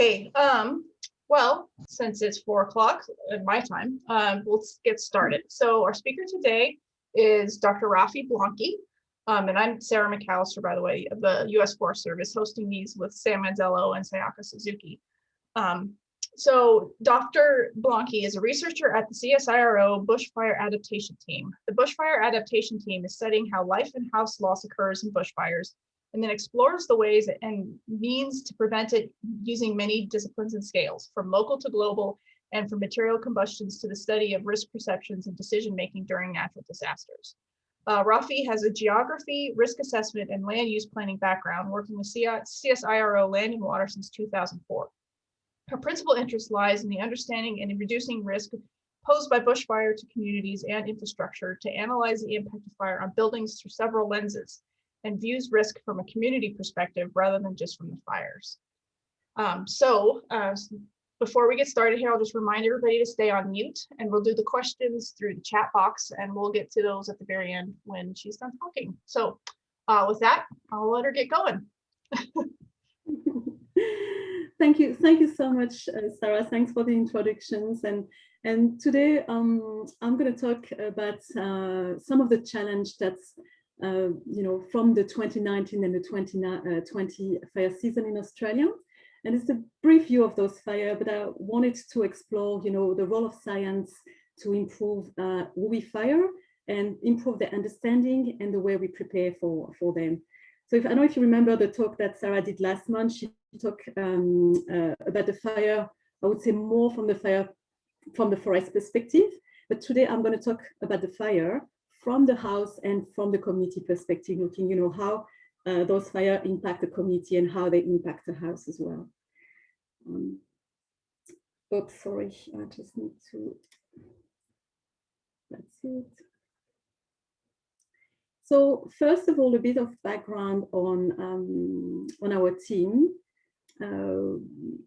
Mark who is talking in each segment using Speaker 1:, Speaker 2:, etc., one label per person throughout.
Speaker 1: Okay, well, since it's 4 o'clock at my time, let's get started. So our speaker today is Dr. Raphaele Blanchi, and I'm Sarah McAllister, by the way, of the U.S. Forest Service, hosting these with Sam Manzello and Sayaka Suzuki. So Dr. Blanchi is a researcher at the CSIRO Bushfire Adaptation Team. The Bushfire Adaptation Team is studying how life and house loss occurs in bushfires, and then explores the ways and means to prevent it using many disciplines and scales, from local to global, and from material combustions to the study of risk perceptions and decision-making during natural disasters. Rafi has a geography, risk assessment, and land use planning background, working with CSIRO Land and Water since 2004. Her principal interest lies in the understanding and in reducing risk posed by bushfire to communities and infrastructure, to analyze the impact of fire on buildings through several lenses, and views risk from a community perspective rather than just from the fires. Before we get started here, I'll just remind everybody to stay on mute, and we'll do the questions through the chat box, and we'll get to those at the very end when she's done talking. So with that, I'll let her get going.
Speaker 2: Thank you so much, Sarah. Thanks for the introductions. And today I'm going to talk about some of the challenge that's from the 2019 and the 2020 fire season in Australia. And it's a brief view of those fires, but I wanted to explore, the role of science to improve WOBE fire and improve the understanding and the way we prepare for them. So I don't know if you remember the talk that Sarah did last month. She talked about the fire, I would say more from the forest perspective, but today I'm going to talk about the fire from the house and from the community perspective, looking, how those fires impact the community and how they impact the house as well. Oops, sorry, I just need to, that's it. So first of all, a bit of background on our team.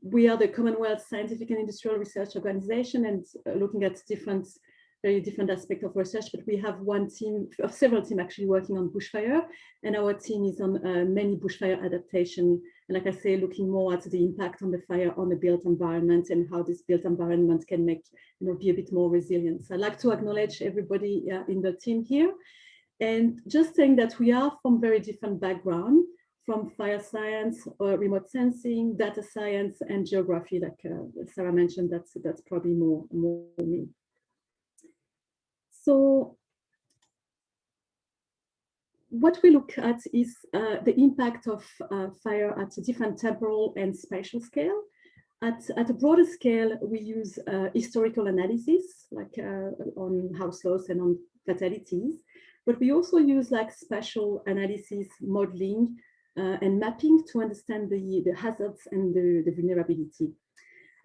Speaker 2: We are the Commonwealth Scientific and Industrial Research Organization, and looking at very different aspects of research, but we have one team, of several teams actually working on bushfire, and our team is on many bushfire adaptation. And like I say, looking more at the impact on the fire on the built environment and how this built environment can make, be a bit more resilient. So I'd like to acknowledge everybody in the team here. And just saying that we are from very different backgrounds, from fire science, or remote sensing, data science, and geography, like Sarah mentioned. That's probably more me. So what we look at is the impact of fire at a different temporal and spatial scale. At a broader scale, we use historical analysis, like on house loss and on fatalities, but we also use spatial analysis, modeling, and mapping to understand the hazards and the vulnerability.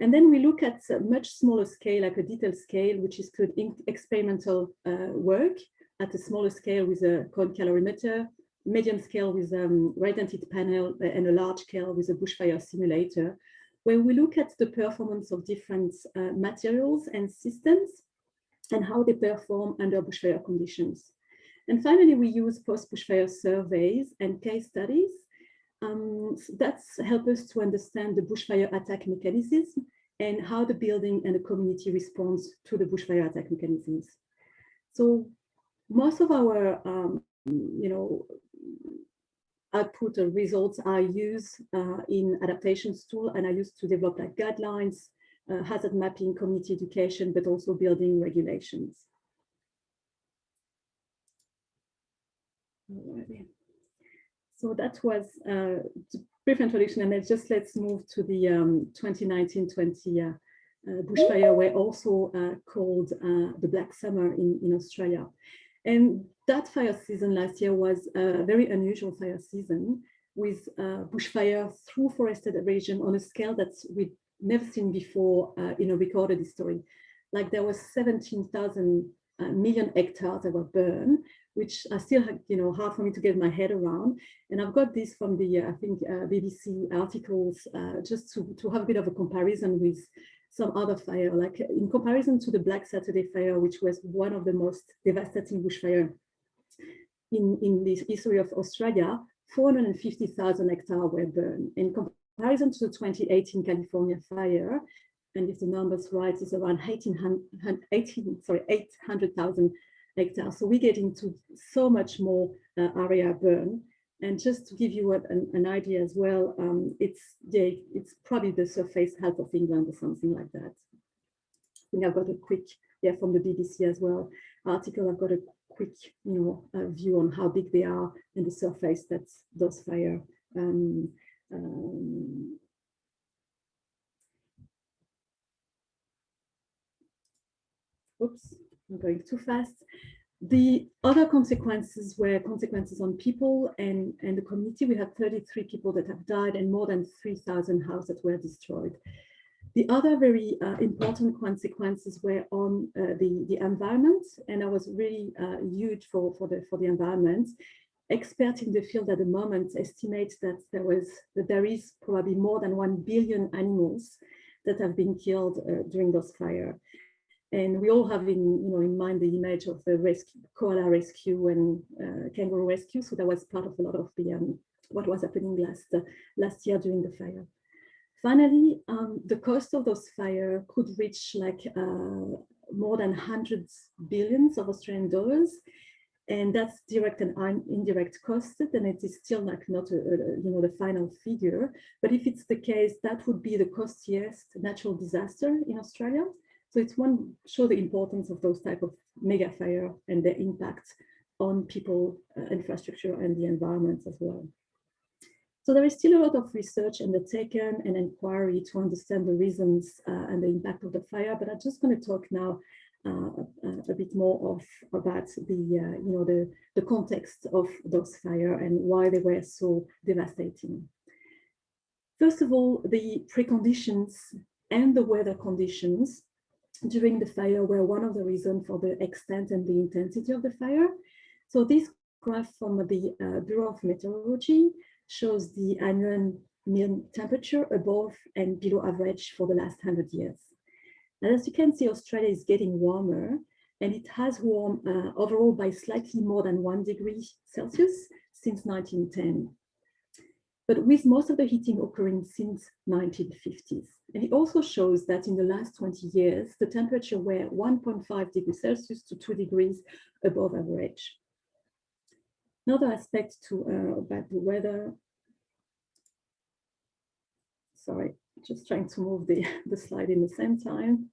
Speaker 2: And then we look at a much smaller scale, like a detailed scale, which is good experimental work at a smaller scale with a cone calorimeter, medium scale with radiant panel, and a large scale with a bushfire simulator, where we look at the performance of different materials and systems and how they perform under bushfire conditions. And finally, we use post-bushfire surveys and case studies. That's helped us to understand the bushfire attack mechanisms and how the building and the community responds to the bushfire attack mechanisms. So most of our, output or results are used in adaptations tool, and I used to develop guidelines, hazard mapping, community education, but also building regulations. Alrighty. So that was the brief introduction, and then let's move to the 2019-20 bushfire, where also called the Black Summer in Australia. And that fire season last year was a very unusual fire season, with bushfire through forested region on a scale that we'd never seen before in a recorded history. There was 17,000 million hectares that were burned, which are still, hard for me to get my head around. And I've got this from the, I think, BBC articles, just to have a bit of a comparison with some other fire, in comparison to the Black Saturday fire, which was one of the most devastating bushfire in the history of Australia. 450,000 hectares were burned. In comparison to the 2018 California fire, and if the numbers right, is around 800,000 hectares. So we get into so much more area burn. And just to give you an idea as well, it's probably the surface half of England or something like that. I think I've got a quick, from the BBC as well, article. I've got a quick, view on how big they are and the surface that those fire. Oops, I'm going too fast. The other consequences were consequences on people and the community. We had 33 people that have died and more than 3,000 houses that were destroyed. The other very important consequences were on the environment, and that was really huge for the environment. Experts in the field at the moment estimate that there is probably more than 1 billion animals that have been killed during those fires. And we all have in mind the image of the koala rescue and kangaroo rescue. So that was part of a lot of the what was happening last year during the fire. Finally, the cost of those fires could reach like more than hundreds billions of Australian dollars, and that's direct and indirect costs. And it is still like not the final figure. But if it's the case, that would be the costliest natural disaster in Australia. So it's one show the importance of those type of mega fire and their impact on people, infrastructure, and the environment as well. So there is still a lot of research undertaken and inquiry to understand the reasons and the impact of the fire. But I'm just going to talk now a bit more about the context of those fire and why they were so devastating. First of all, the preconditions and the weather conditions during the fire were one of the reasons for the extent and the intensity of the fire. So this graph from the Bureau of Meteorology shows the annual mean temperature above and below average for the last 100 years. And as you can see, Australia is getting warmer, and it has warmed overall by slightly more than 1 degree Celsius since 1910. But with most of the heating occurring since 1950s. And it also shows that in the last 20 years, the temperature were 1.5 degrees Celsius to 2 degrees above average. Another aspect about the weather. Sorry, just trying to move the slide in the same time.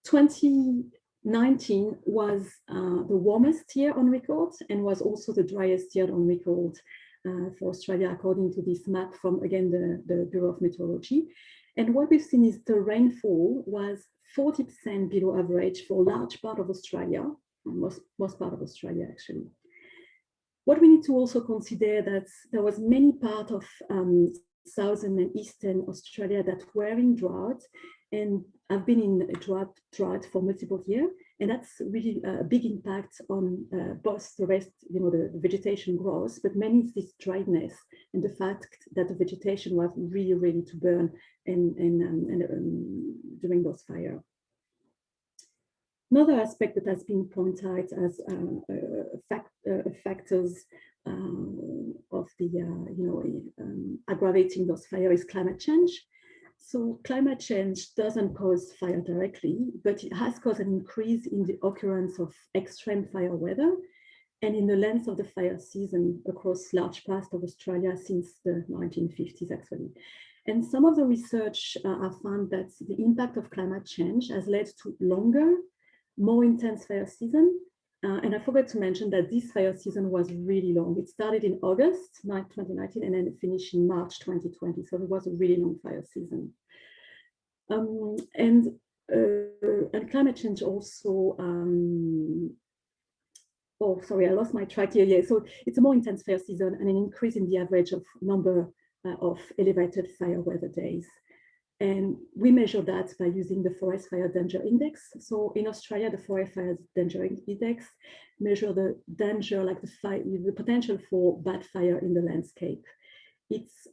Speaker 2: 2019 was the warmest year on record and was also the driest year on record for Australia, according to this map from, again, the Bureau of Meteorology. And what we've seen is the rainfall was 40% below average for a large part of Australia, most part of Australia, actually. What we need to also consider that there was many parts of southern and eastern Australia that were in drought and have been in a drought for multiple years. And that's really a big impact on both the rest, the vegetation growth, but mainly this dryness and the fact that the vegetation was really ready to burn during those fires. Another aspect that has been pointed out as factors of the aggravating those fires is climate change. So climate change doesn't cause fire directly, but it has caused an increase in the occurrence of extreme fire weather and in the length of the fire season across large parts of Australia since the 1950s, actually. And some of the research have found that the impact of climate change has led to longer, more intense fire season. And I forgot to mention that this fire season was really long. It started in August 2019 and then it finished in March 2020. So it was a really long fire season. And climate change also, oh, sorry, I lost my track here. Yeah, so it's a more intense fire season and an increase in the average of number of elevated fire weather days. And we measure that by using the Forest Fire Danger Index. So in Australia, the Forest Fire Danger Index measure the danger, like the potential for bad fire in the landscape. It's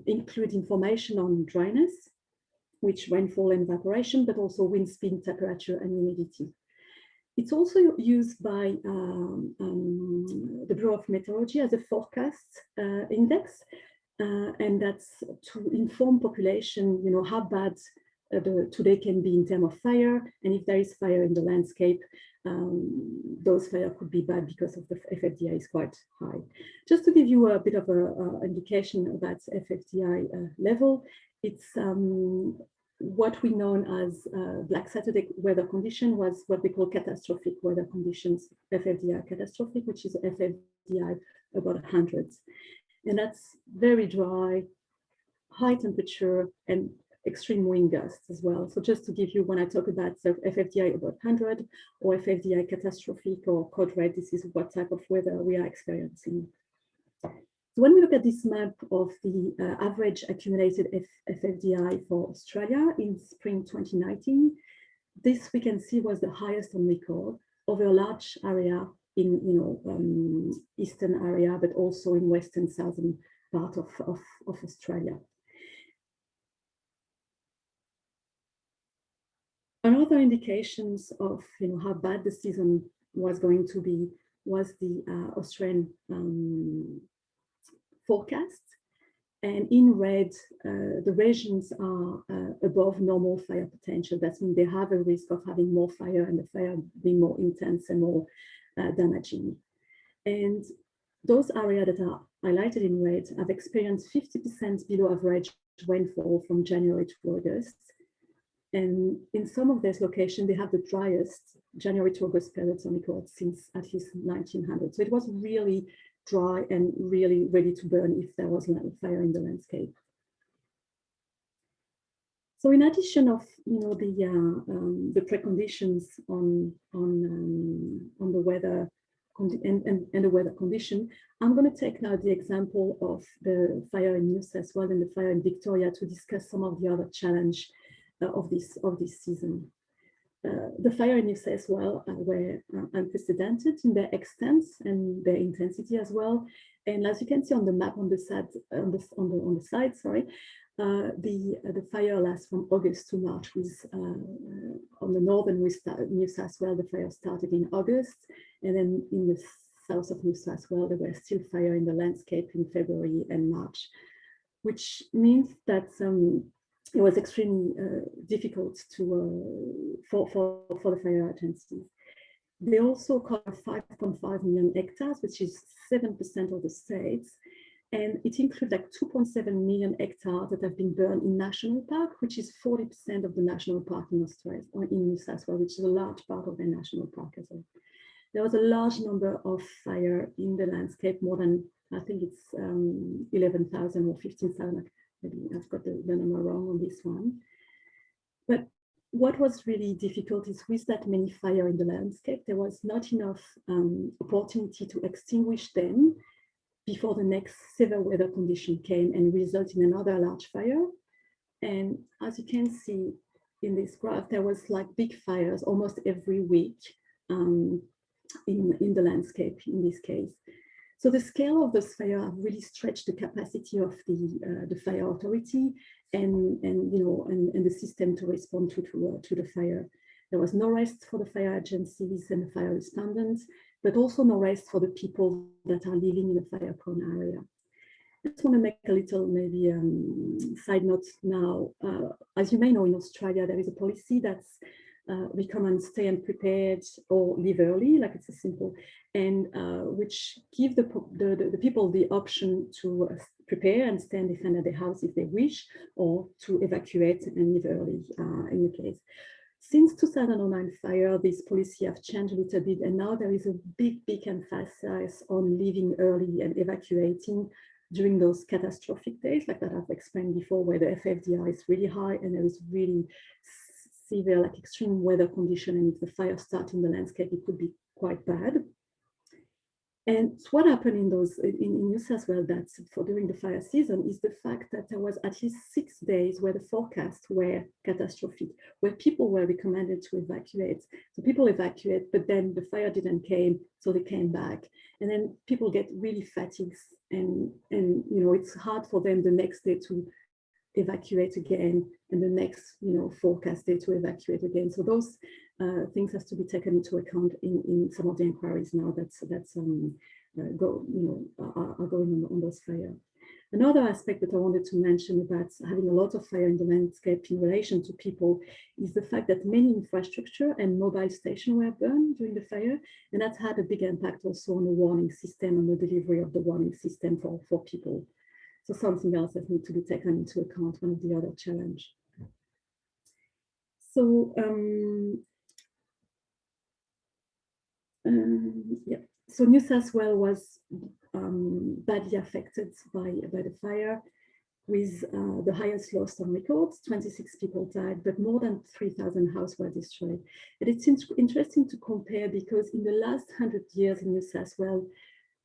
Speaker 2: include information on dryness, which rainfall and evaporation, but also wind speed, temperature, and humidity. It's also used by the Bureau of Meteorology as a forecast index. and that's to inform population, how bad today can be in terms of fire, and if there is fire in the landscape, those fire could be bad because of the FFDI is quite high. Just to give you a bit of an indication about FFDI level, it's what we know as Black Saturday weather condition was what we call catastrophic weather conditions, FFDI catastrophic, which is FFDI about 100. And that's very dry, high temperature, and extreme wind gusts as well. So just to give you, when I talk about FFDI about 100 or FFDI catastrophic or code red, this is what type of weather we are experiencing. So when we look at this map of the average accumulated FFDI for Australia in spring 2019, this we can see was the highest on record over a large area in eastern area, but also in western southern part of Australia. Another indications of how bad the season was going to be was the Australian forecast. And in red, the regions are above normal fire potential. That means they have a risk of having more fire and the fire being more intense and more damaging. And those areas that are highlighted in red have experienced 50% below average rainfall from January to August. And in some of these locations, they have the driest January to August periods on record since at least 1900. So it was really dry and really ready to burn if there was fire in the landscape. So in addition of the preconditions on the weather and the weather condition, I'm going to take now the example of the fire in New South Wales and the fire in Victoria to discuss some of the other challenge of this season. The fire in New South Wales were unprecedented in their extent and their intensity as well. And as you can see on the map on the side, the fire lasts from August to March. With on the northern New South Wales, the fire started in August, and then in the south of New South Wales, there were still fire in the landscape in February and March, which means that it was extremely difficult for the fire agencies. They also cover 5.5 million hectares, which is 7% of the states. And it includes like 2.7 million hectares that have been burned in national park, which is 40% of the national park in Australia, or in New South Wales, which is a large part of the national park as well. There was a large number of fire in the landscape, more than, I think it's 11,000 or 15,000. Maybe I've got the number wrong on this one. But what was really difficult is with that many fire in the landscape, there was not enough opportunity to extinguish them before the next severe weather condition came and resulted in another large fire. And as you can see in this graph, there was like big fires almost every week in the landscape in this case. So the scale of this fire have really stretched the capacity of the fire authority and the system to respond to the fire. There was no rest for the fire agencies and the fire respondents, but also no rest for the people that are living in a fire-prone area. I just want to make a little maybe side note now. As you may know, in Australia, there is a policy that's recommend stay unprepared or leave early, like it's a simple, and which give the people the option to prepare and stay and defend at the house if they wish, or to evacuate and leave early in the case. Since 2009 fire, this policy have changed a little bit, and now there is a big emphasis on leaving early and evacuating during those catastrophic days, like that I've explained before, where the FFDI is really high and there is really severe, like extreme weather condition, and if the fire starts in the landscape, it could be quite bad. And what happened in New South Wales during the fire season is the fact that there was at least 6 days where the forecasts were catastrophic, where people were recommended to evacuate. So people evacuate, but then the fire didn't came, so they came back. And then people get really fatigued, and it's hard for them the next day to evacuate again, and the next forecast day to evacuate again. So those things has to be taken into account in some of the inquiries now are going on those fire. Another aspect that I wanted to mention about having a lot of fire in the landscape in relation to people is the fact that many infrastructure and mobile stations were burned during the fire, and that had a big impact also on the warning system and the delivery of the warning system for people. So something else that needs to be taken into account, one of the other challenges. So yeah, so New South Wales was badly affected by the fire, with the highest loss on records. 26 people died, but more than 3,000 houses were destroyed. And it's interesting to compare, because in the last 100 years in New South Wales,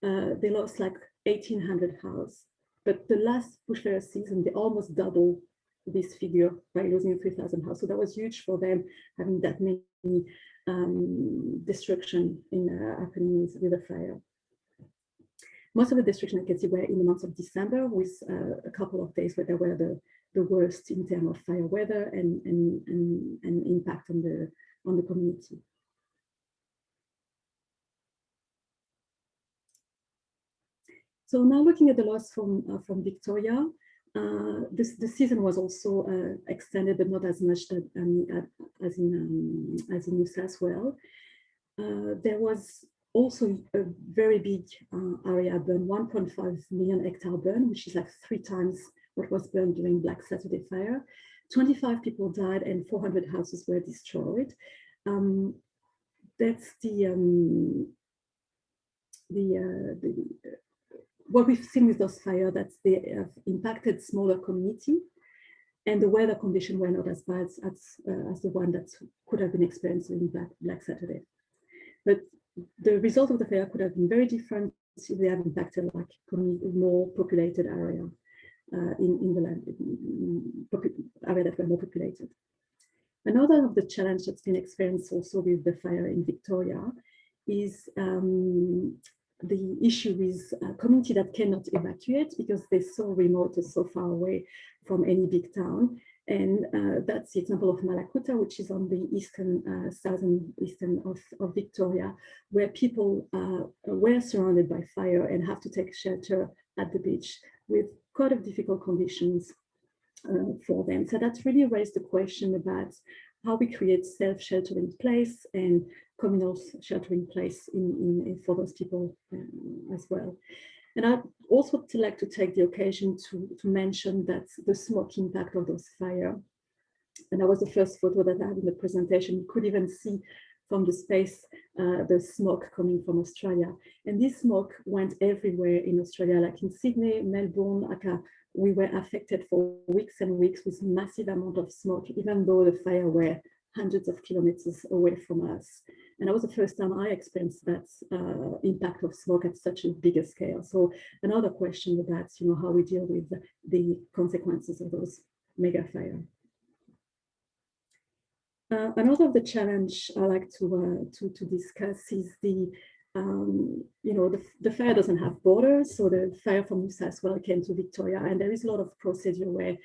Speaker 2: they lost like 1,800 houses. But the last bushfire season, they almost doubled this figure by losing 3,000 houses. So that was huge for them, having that many destruction in happening with the fire. Most of the destruction I can see were in the month of December, with a couple of days where they were the worst in terms of fire weather and impact on the community. So now looking at the loss from Victoria, the season was also extended, but not as much as in New South Wales. There was also a very big area burn, 1.5 million hectare burn, which is like 3 times what was burned during Black Saturday fire. 25 people died and 400 houses were destroyed. That's what we've seen with those fires, that they have impacted smaller community, and the weather conditions were not as bad as the one that could have been experienced in Black Saturday. But the result of the fire could have been very different if they have impacted like more populated area in the land, area that were more populated. Another of the challenge that's been experienced also with the fire in Victoria is the issue with a community that cannot evacuate because they're so remote and so far away from any big town. And that's the example of Malakuta, which is on the eastern, southeastern of Victoria, where people were surrounded by fire and have to take shelter at the beach with quite of difficult conditions for them. So that's really raised the question about how we create self-sheltering place and communal sheltering place for those people as well. And I'd also like to take the occasion to mention that the smoke impact of those fire, and that was the first photo that I had in the presentation. You could even see from the space the smoke coming from Australia. And this smoke went everywhere in Australia, like in Sydney, Melbourne, we were affected for weeks and weeks with massive amount of smoke, even though the fire were hundreds of kilometers away from us. And that was the first time I experienced that impact of smoke at such a bigger scale. So another question about, how we deal with the consequences of those mega fire. Another of the challenge I like to discuss is the fire doesn't have borders. So the fire from New South Wales came to Victoria, and there is a lot of procedure where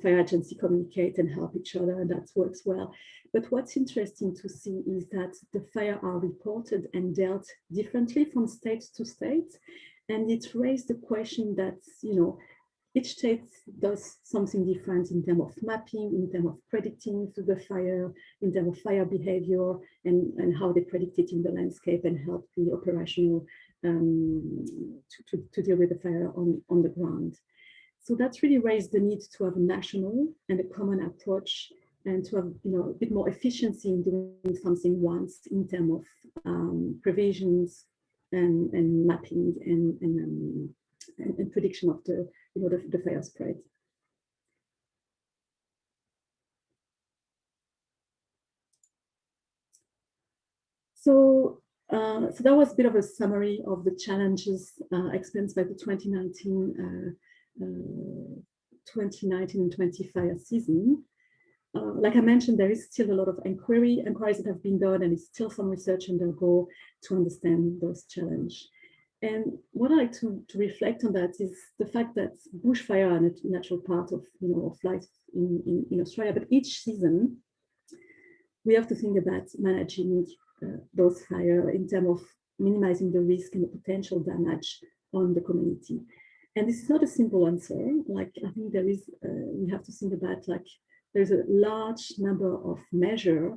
Speaker 2: fire agency communicate and help each other, and that works well. But what's interesting to see is that the fire are reported and dealt differently from state to state, and it raised the question that each state does something different in terms of mapping, in terms of predicting to the fire, in terms of fire behavior, and how they predict it in the landscape and help the operational to deal with the fire on the ground. So that's really raised the need to have a national and a common approach, and to have a bit more efficiency in doing something once in terms of provisions and mapping and prediction of the fire spread. So that was a bit of a summary of the challenges experienced by the 2019 and 20 fire season. Like I mentioned, there is still a lot of inquiries that have been done, and it's still some research undergo to understand those challenges. And what I like to reflect on that is the fact that bushfire are a natural part of life in Australia, but each season we have to think about managing those fires in terms of minimizing the risk and the potential damage on the community. And this is not a simple answer. Like, I think there is, we have to think about, like, there's a large number of measures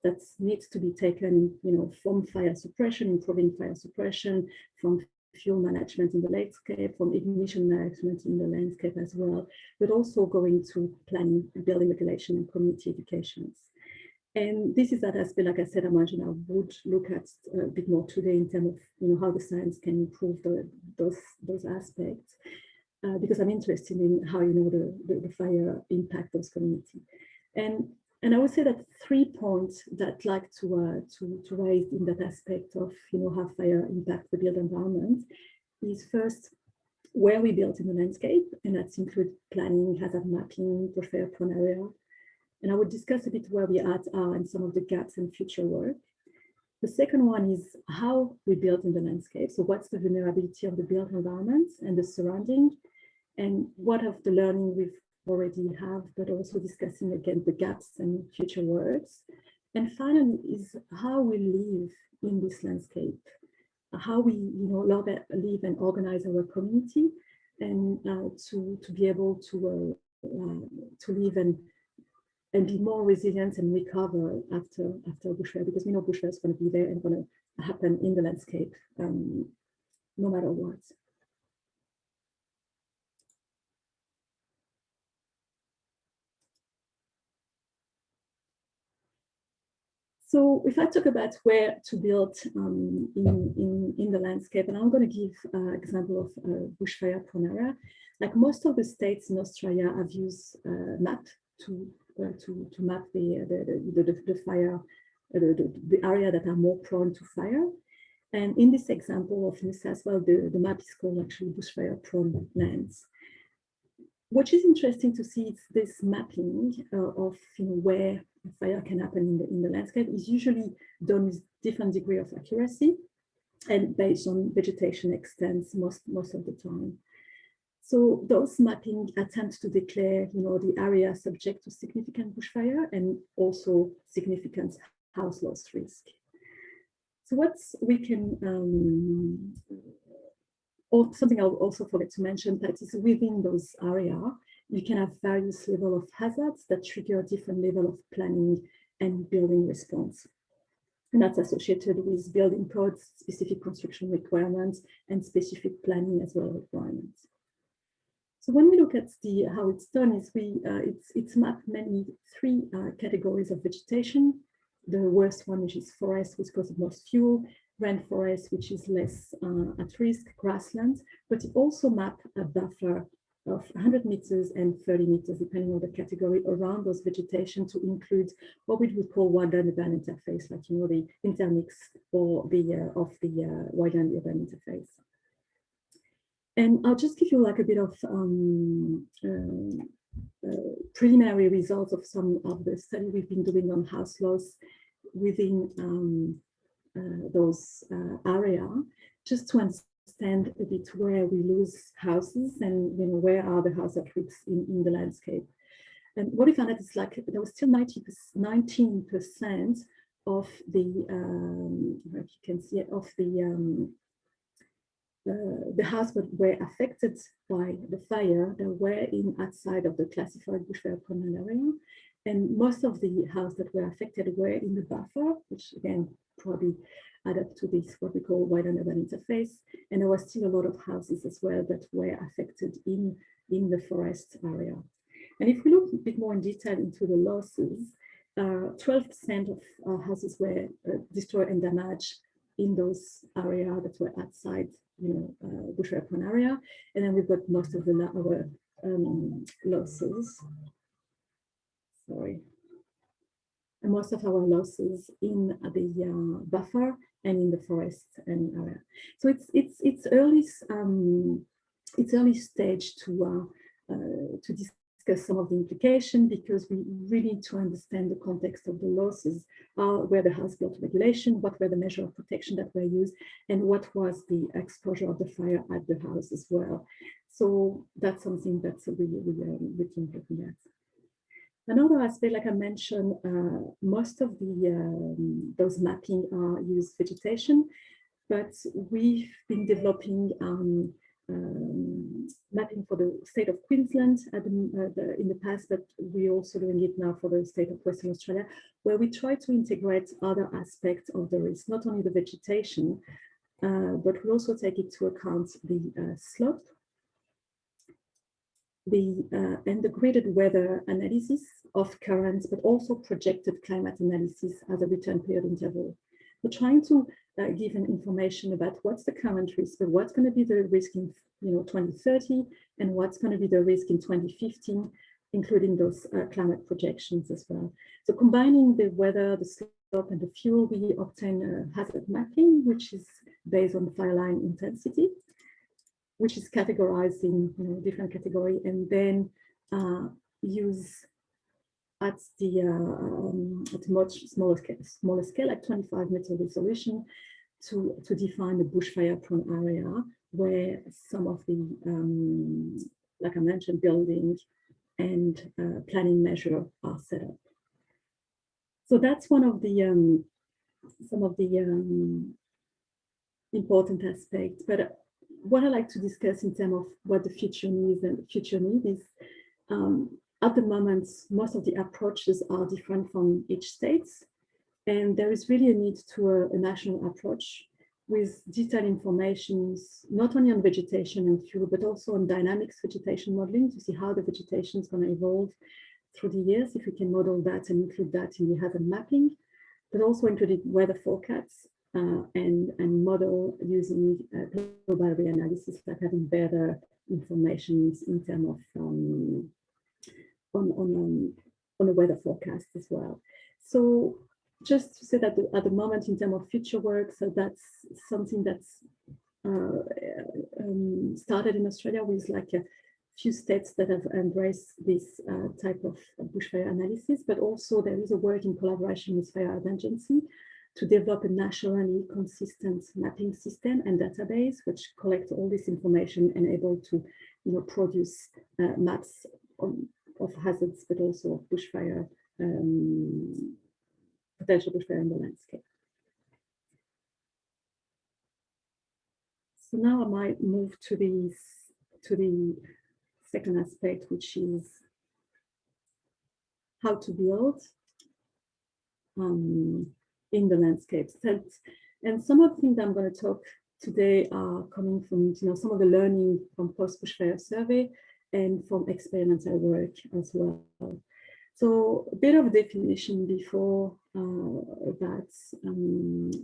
Speaker 2: that needs to be taken, you know, from fire suppression, improving fire suppression, from fuel management in the landscape, from ignition management in the landscape as well, but also going to planning, building regulation, and community educations. And this is that aspect, like I said, I imagine I would look at a bit more today in terms of, you know, how the science can improve those aspects, because I'm interested in how, you know, the fire impact those communities. And I would say that 3 points that I'd like to raise in that aspect of, you know, how fire impact the built environment is first, where we build in the landscape, and that includes planning, hazard mapping, bushfire prone area. And I would discuss a bit where we are and some of the gaps in future work. The second one is how we build in the landscape. So what's the vulnerability of the built environment and the surrounding, and what of the learning we've already have, but also discussing again the gaps and future works. And finally is how we live in this landscape, how we, you know, live and organize our community, and to be able to live and be more resilient and recover after bushfire, because we know bushfire is going to be there and going to happen in the landscape, no matter what. So if I talk about where to build in the landscape, and I'm going to give an example of bushfire prone area. Like most of the states in Australia have used map to map the fire, the area that are more prone to fire. And in this example of New South Wales, the map is called actually bushfire prone lands. What is interesting to see is this mapping of, you know, where fire can happen in the landscape is usually done with different degree of accuracy and based on vegetation extents most of the time. So those mapping attempts to declare, you know, the area subject to significant bushfire and also significant house loss risk. So what we can something I'll also forget to mention, that is within those areas, you can have various levels of hazards that trigger different level of planning and building response. And that's associated with building codes, specific construction requirements, and specific planning as well requirements. So when we look at how it's done, is it's mapped mainly 3 categories of vegetation. The worst one, which is forest, which causes most fuel, rainforest, which is less at risk, grassland, but it also maps a buffer of 100 meters and 30 meters, depending on the category, around those vegetation to include what we would call wildland urban interface, like, you know, the intermix or the wildland urban interface. And I'll just give you like a bit of preliminary results of some of the study we've been doing on house loss within those area, just to understand a bit where we lose houses and, you know, where are the house at risk in the landscape. And what we found out is like there was still 19% of the, if you can see it, of the houses that were affected by the fire that were outside of the classified bushfire prone area. And most of the houses that were affected were in the buffer, which again, probably add up to this, what we call wildland urban interface. And there was still a lot of houses as well that were affected in the forest area. And if we look a bit more in detail into the losses, 12% of houses were destroyed and damaged in those areas that were outside, you know, bushfire prone area. And then we've got most of our losses. Sorry. And most of our losses in the buffer and in the forest and area. So it's early stage to discuss some of the implications, because we really need to understand the context of the losses, where the house built regulation, what were the measures of protection that were used, and what was the exposure of the fire at the house as well. So that's something that's really looking at. Another aspect, like I mentioned, most of those mapping use vegetation, but we've been developing mapping for the state of Queensland in the past, but we're also doing it now for the state of Western Australia, where we try to integrate other aspects of the risk, not only the vegetation, but we also take into account the slope, and the graded weather analysis of currents, but also projected climate analysis as a return period interval. We're trying to give an information about what's the current risk, but what's going to be the risk in 2030, and what's going to be the risk in 2015, including those climate projections as well. So combining the weather, the slope, and the fuel, we obtain a hazard mapping, which is based on fire line intensity, which is categorized in different category, and then use at much smaller scale, like 25-meter resolution, to define the bushfire prone area where some of the, like I mentioned, building and planning measure are set up. So that's one of the some of the important aspects. But what I like to discuss in terms of what the future needs is, at the moment, most of the approaches are different from each state, and there is really a need to a national approach with detailed information, not only on vegetation and fuel, but also on dynamics vegetation modeling to see how the vegetation is going to evolve through the years, if we can model that and include that in the hazard mapping, but also including weather forecasts and model using global area analysis, like having better information in terms of on the weather forecast as well. So just to say that at the moment in terms of future work, so that's something that's started in Australia with like a few states that have embraced this type of bushfire analysis, but also there is a work in collaboration with Fire Agency to develop a nationally consistent mapping system and database, which collects all this information and able to produce maps of hazards, but also of bushfire, potential bushfire in the landscape. So now I might move to the second aspect, which is how to build in the landscapes. And some of the things I'm going to talk today are coming from some of the learning from post-bushfire survey and from experimental work as well. So a bit of a definition before that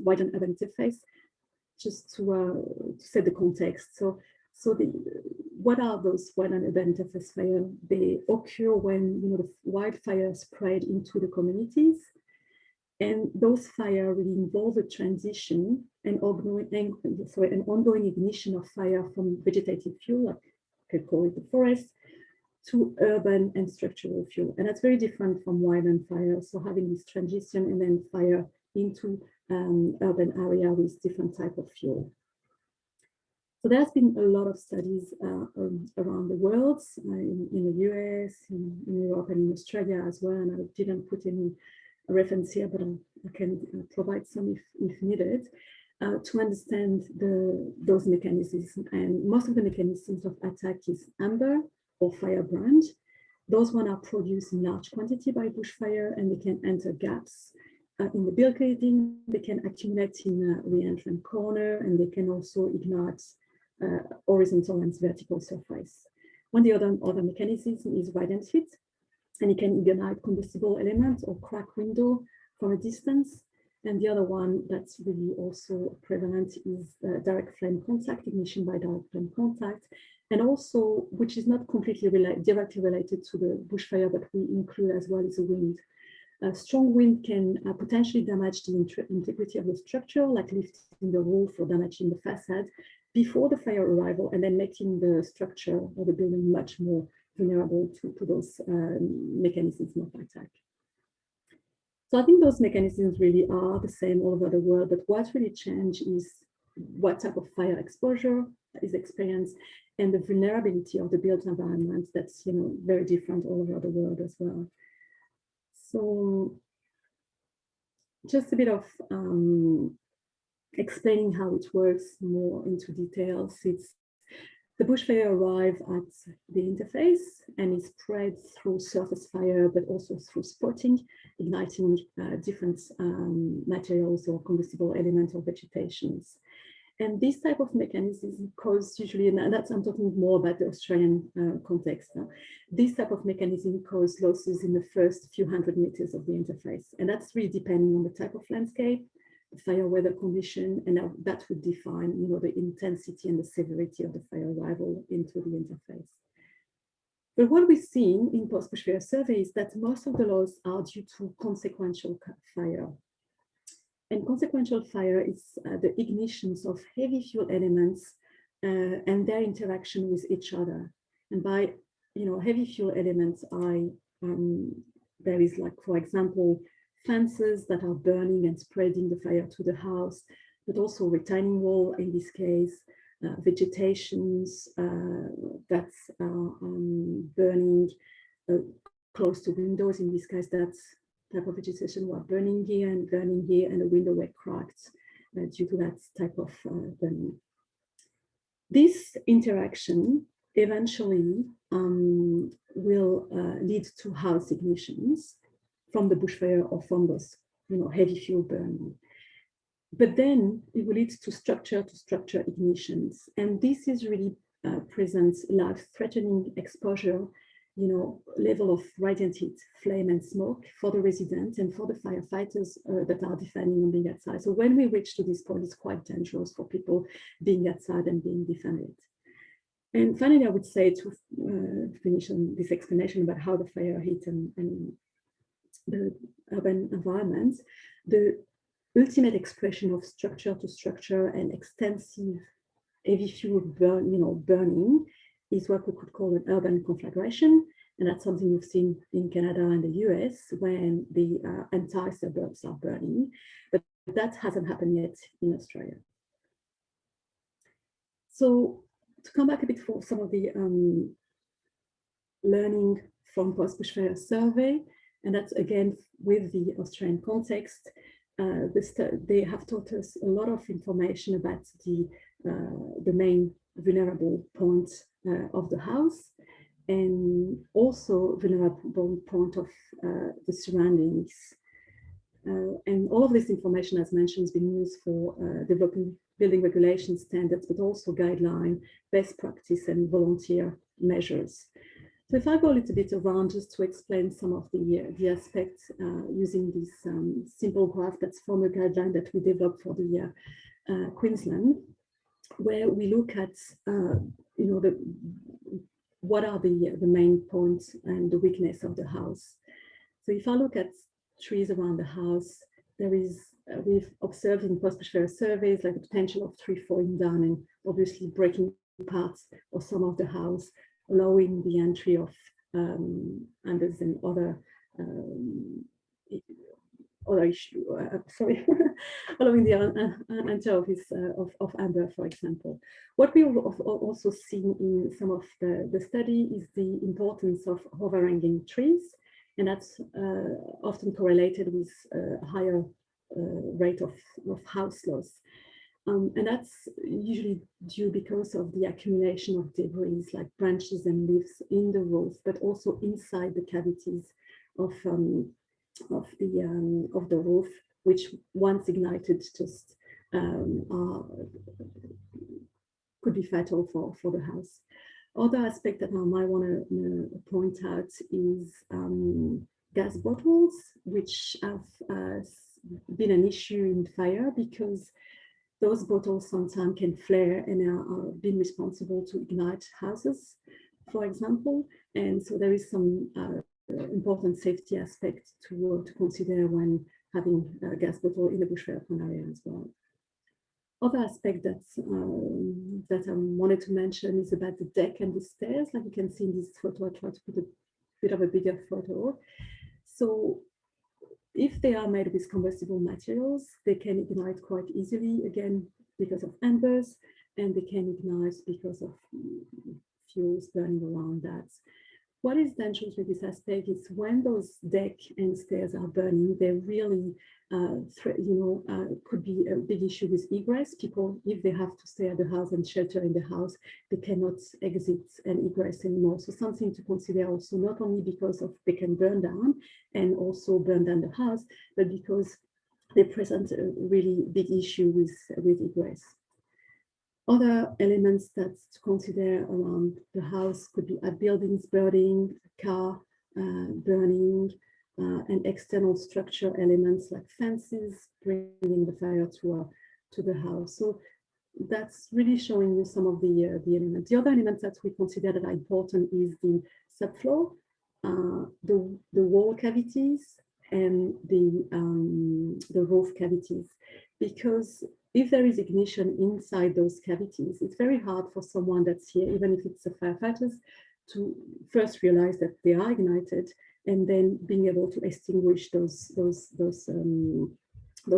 Speaker 2: wide and urban interface, just to set the context. So what are those wide and urban interface fires? They occur when the wildfire spread into the communities, and those fires really involve a transition and an ongoing ignition of fire from vegetative fuel, like you could call it the forest, to urban and structural fuel. And that's very different from wildland fire. So having this transition and then fire into urban area with different type of fuel. So there's been a lot of studies around the world, in the US, in Europe, and in Australia as well. And I didn't put any reference here, but I can provide some if needed, to understand those mechanisms. And most of the mechanisms of attack is amber or firebrand. Those ones are produced in large quantity by bushfire, and they can enter gaps in the building. They can accumulate in a re-entrant corner, and they can also ignite horizontal and vertical surface. One of the other mechanisms is ride and hit, and it can ignite combustible elements or crack window from a distance. And the other one that's really also prevalent is direct flame contact, ignition by direct flame contact, and also, which is not completely directly related to the bushfire, but we include as well, is the wind. A strong wind can potentially damage the integrity of the structure, like lifting the roof or damaging the facade before the fire arrival, and then making the structure or the building much more vulnerable to those mechanisms of attack. So I think those mechanisms really are the same all over the world, but what really changed is what type of fire exposure is experienced and the vulnerability of the built environment that's very different all over the world as well. So just a bit of explaining how it works more into details. It's The bushfire arrives at the interface and is spread through surface fire, but also through spotting, igniting different materials or combustible elements or vegetations. And this type of mechanism cause usually, and that's, I'm talking more about the Australian context. This type of mechanism cause losses in the first few hundred meters of the interface. And that's really depending on the type of landscape, the fire weather condition, and that would define, you know, the intensity and the severity of the fire arrival into the interface. But what we've seen in post-bushfire survey is that most of the loss are due to consequential fire. And consequential fire is the ignitions of heavy fuel elements and their interaction with each other. And by, you know, heavy fuel elements, there is, like, for example, fences that are burning and spreading the fire to the house, but also retaining wall in this case, vegetations that are burning close to windows. In this case, that's type of vegetation were burning here, and the window were cracked due to that type of burning. This interaction eventually will lead to house ignitions from the bushfire or from those, you know, heavy fuel burning. But then it will lead to structure-to-structure ignitions, and this is really presents life-threatening exposure, you know, level of radiant heat, flame and smoke for the residents and for the firefighters that are defending and being outside. So when we reach to this point, it's quite dangerous for people being outside and being defended. And finally, I would say, to finish on this explanation about how the fire hit and the urban environments, the ultimate expression of structure to structure and extensive heavy fuel burning is what we could call an urban conflagration. And that's something you've seen in Canada and the US when the entire suburbs are burning, but that hasn't happened yet in Australia. So to come back a bit for some of the learning from post-bushfire survey, and that's again with the Australian context, they have taught us a lot of information about the main vulnerable points of the house, and also vulnerable point of the surroundings. And all of this information, as mentioned, has been used for developing building regulation standards, but also guideline, best practice, and volunteer measures. So if I go a little bit around just to explain some of the aspects using this simple graph that's from a guideline that we developed for the Queensland, where we look at what are the main points and the weakness of the house. So if I look at trees around the house, there is we've observed in post-bushfire surveys like the potential of tree falling down and obviously breaking parts of some of the house, allowing the entry of embers and other issue. Sorry, allowing the entry of amber, for example. What we have also seen in some of the study is the importance of overhanging trees, and that's often correlated with a higher rate of house loss. And that's usually due because of the accumulation of debris like branches and leaves in the roof, but also inside the cavities of the roof, which once ignited just could be fatal for the house. Other aspect that I might want to point out is gas bottles, which have been an issue in fire because those bottles sometimes can flare and are being responsible to ignite houses, for example. And so there is some important safety aspect to consider when having a gas bottle in the bushfire-prone area as well. Other aspect that I wanted to mention is about the deck and the stairs. Like you can see in this photo, I tried to put a bit of a bigger photo. So if they are made with combustible materials, they can ignite quite easily, again, because of embers, and they can ignite because of fuels burning around that. what is dangerous with this aspect is when those deck and stairs are burning, they really could be a big issue with egress. People, if they have to stay at the house and shelter in the house, they cannot exit and egress anymore. So something to consider also, not only because of they can burn down and also burn down the house, but because they present a really big issue with egress. Other elements that to consider around the house could be buildings burning, car burning, and external structure elements like fences bringing the fire to the house. So that's really showing you some of the elements. The other elements that we consider that are important is the subfloor, the wall cavities, and the roof cavities, because if there is ignition inside those cavities, it's very hard for someone that's here, even if it's the firefighters, to first realize that they are ignited and then being able to extinguish those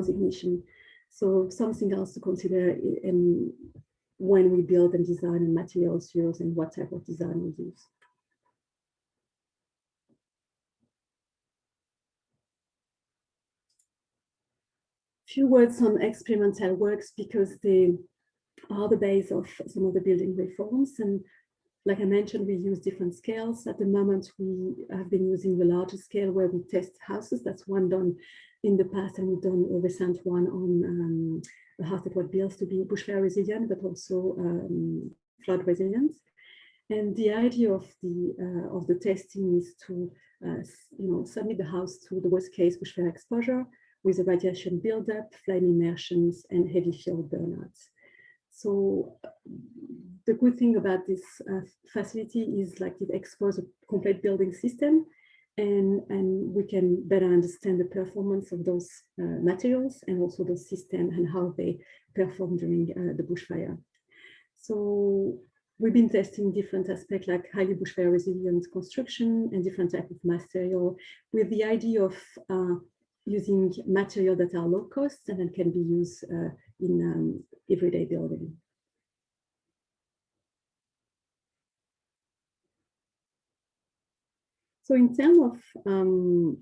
Speaker 2: ignition. So something else to consider when we build and design and materials used and what type of design we use. Few words on experimental works because they are the base of some of the building reforms. And like I mentioned, we use different scales. At the moment, we have been using the larger scale where we test houses. That's one done in the past, and we've done a recent one on a house that was built to be bushfire resilient, but also flood resilient. And the idea of the testing is to submit the house to the worst case bushfire exposure with a radiation buildup, flame immersions, and heavy field burnouts. So the good thing about this facility is like it exposes a complete building system, and we can better understand the performance of those materials and also the system and how they perform during the bushfire. So we've been testing different aspects like highly bushfire resilient construction and different types of material with the idea of using material that are low cost and that can be used in everyday building. So in terms of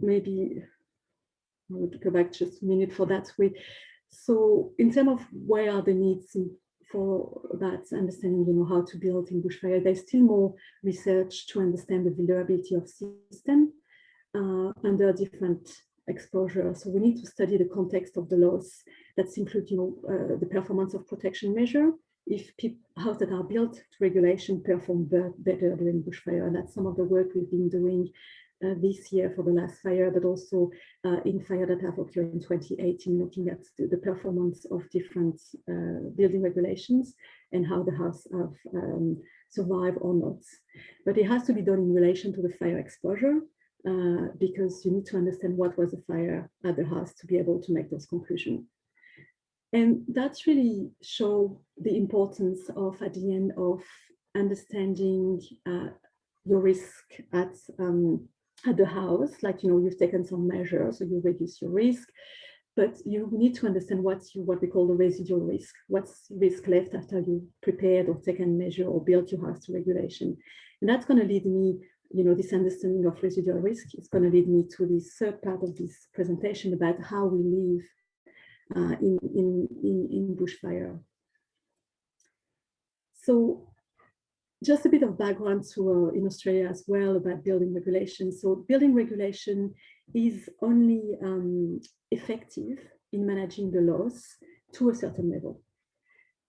Speaker 2: maybe I would go back just a minute for that. So in terms of where are the needs for that understanding, how to build in bushfire, there's still more research to understand the vulnerability of system under different exposure. So we need to study the context of the loss that include, the performance of protection measure. If houses that are built to regulation perform better during bushfire, and that's some of the work we've been doing this year for the last fire, but also in fire that have occurred in 2018, looking at the performance of different building regulations and how the house have survived or not. But it has to be done in relation to the fire exposure. Because you need to understand what was the fire at the house to be able to make those conclusions. And that's really show the importance of, at the end, of understanding your risk at the house. Like, you've taken some measures, so you reduce your risk, but you need to understand what we call the residual risk. What's risk left after you prepared or taken measure or built your house to regulation. And that's going to lead me, this understanding of residual risk is going to lead me to this third part of this presentation about how we live in bushfire. So just a bit of background in Australia as well about building regulation. So building regulation is only effective in managing the loss to a certain level.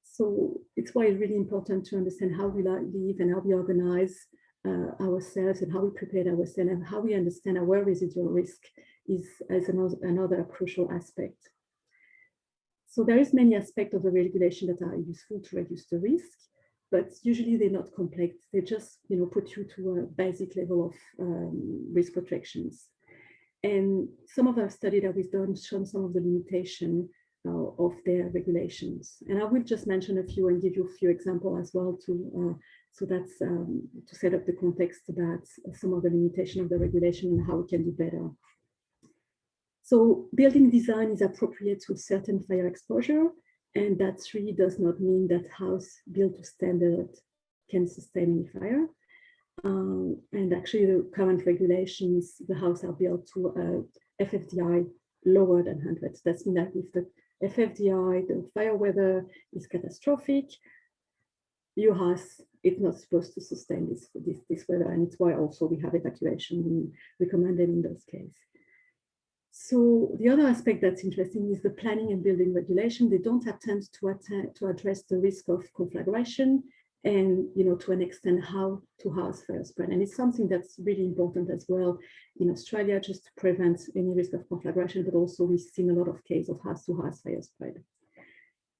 Speaker 2: So it's why it's really important to understand how we live and how we organize ourselves and how we prepare ourselves and how we understand our residual risk is another crucial aspect. So there is many aspects of the regulation that are useful to reduce the risk, but usually they're not complex. They just put you to a basic level of risk protections. And some of our study that we've done shown some of the limitation of their regulations. And I will just mention a few and give you a few examples as well so that's to set up the context about some of the limitation of the regulation and how we can do better. So building design is appropriate to certain fire exposure, and that really does not mean that house built to standard can sustain any fire. And actually the current regulations, the houses are built to FFDI lower than 100. That's mean that if the FFDI, the fire weather is catastrophic, your house is not supposed to sustain this weather, and it's why also we have evacuation recommended in those cases. So the other aspect that's interesting is the planning and building regulation. They don't attempt to address the risk of conflagration and, to an extent, how to house fire spread. And it's something that's really important as well in Australia, just to prevent any risk of conflagration, but also we've seen a lot of cases of house-to-house fire spread.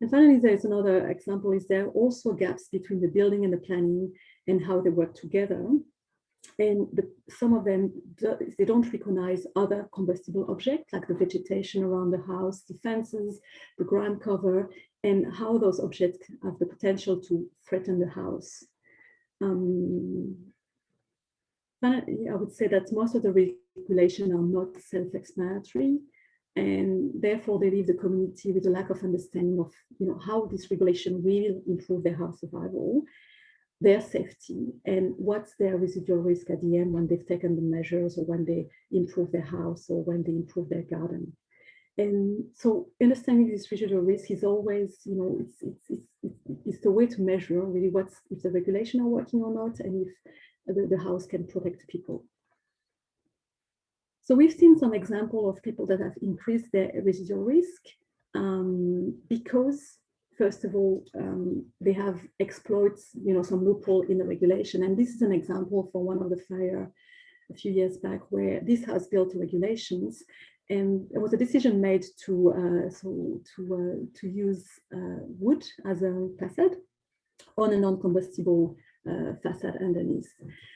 Speaker 2: And finally, there's another example, is there are also gaps between the building and the planning and how they work together. And some of them, they don't recognize other combustible objects like the vegetation around the house, the fences, the ground cover, and how those objects have the potential to threaten the house. Finally, I would say that most of the regulations are not self-explanatory, and therefore they leave the community with a lack of understanding of how this regulation will improve their house survival, their safety, and what's their residual risk at the end when they've taken the measures, or when they improve their house, or when they improve their garden. And so understanding this residual risk is always, it's the way to measure really if the regulation are working or not, and if the house can protect people. So we've seen some example of people that have increased their residual risk because, first of all, they have exploited, some loophole in the regulation. And this is an example for one of the fire a few years back, where this house built regulations, and there was a decision made to use wood as a facade on a non-combustible facade underneath,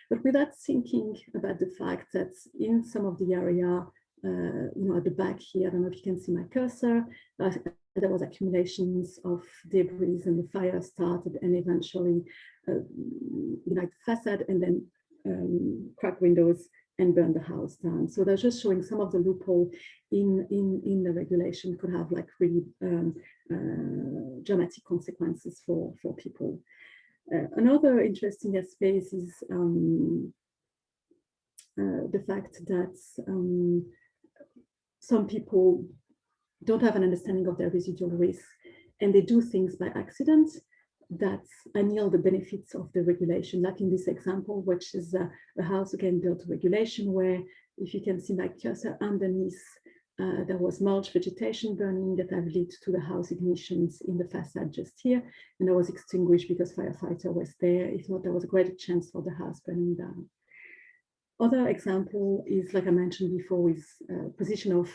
Speaker 2: but without thinking about the fact that in some of the area, at the back here, I don't know if you can see my cursor, there was accumulations of debris, and the fire started and eventually the facade, and then cracked windows and burned the house down. So they're just showing some of the loophole in the regulation could have like really dramatic consequences for people. Another interesting aspect is the fact that some people don't have an understanding of their residual risk, and they do things by accident that annul the benefits of the regulation. Like in this example, which is a house again built to regulation, where if you can see my cursor underneath, there was mulch vegetation burning that have led to the house ignitions in the facade just here, and that was extinguished because firefighter was there. If not, there was a greater chance for the house burning down. Other example is, like I mentioned before, is position of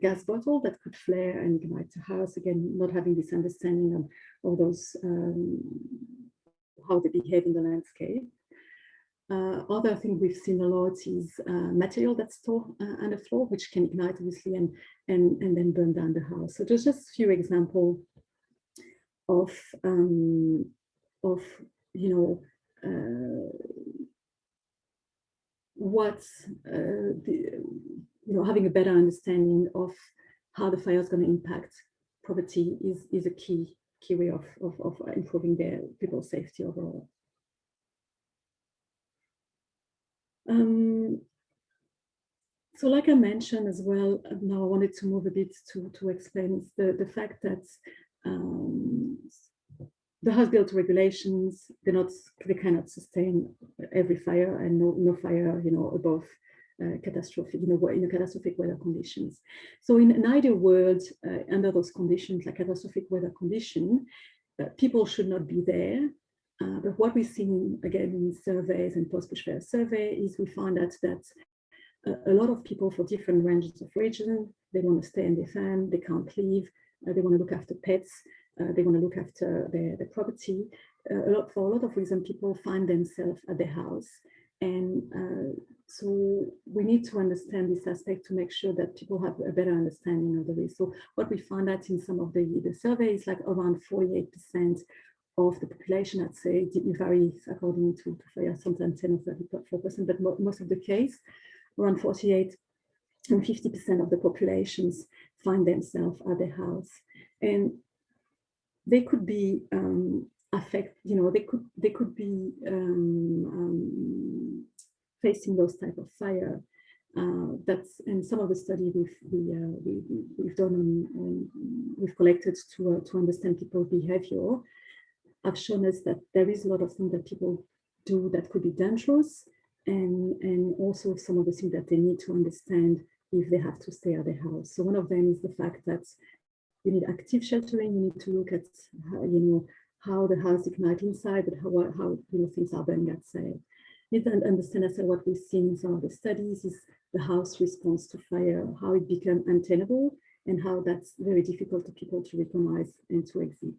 Speaker 2: gas bottle that could flare and ignite the house. Again, not having this understanding of all those, how they behave in the landscape. Other thing we've seen a lot is material that's stored on the floor, which can ignite obviously and then burn down the house. So there's just a few examples of what's having a better understanding of how the fire is going to impact property is a key way of improving their people's safety overall. So like I mentioned as well, now I wanted to move a bit to explain the fact that the house built regulations, they cannot sustain every fire, and no fire, above catastrophic, in a catastrophic weather conditions. So in an ideal world, under those conditions, like catastrophic weather condition, people should not be there. But what we've seen again in surveys and post-bushfire survey is we find that a lot of people for different ranges of region, they want to stay in their farm, they can't leave, they want to look after pets, they want to look after their property. For a lot of reasons, people find themselves at their house. And so we need to understand this aspect to make sure that people have a better understanding of the risk. So what we found out in some of the surveys, like around 48% of the population, I'd say, it varies according to fire, sometimes 10 or 34%, but most of the case, around 48 and 50% of the populations find themselves at their house. And they could be affect, they could be facing those type of fire. And some of the study we've done we've collected to understand people's behavior have shown us that there is a lot of things that people do that could be dangerous, and also some of the things that they need to understand if they have to stay at the house. So one of them is the fact that you need active sheltering. You need to look at how the house ignites inside, but how things are burning outside. You need to understand as well what we've seen in some of the studies is the house response to fire, how it becomes untenable, and how that's very difficult for people to recognize and to exit.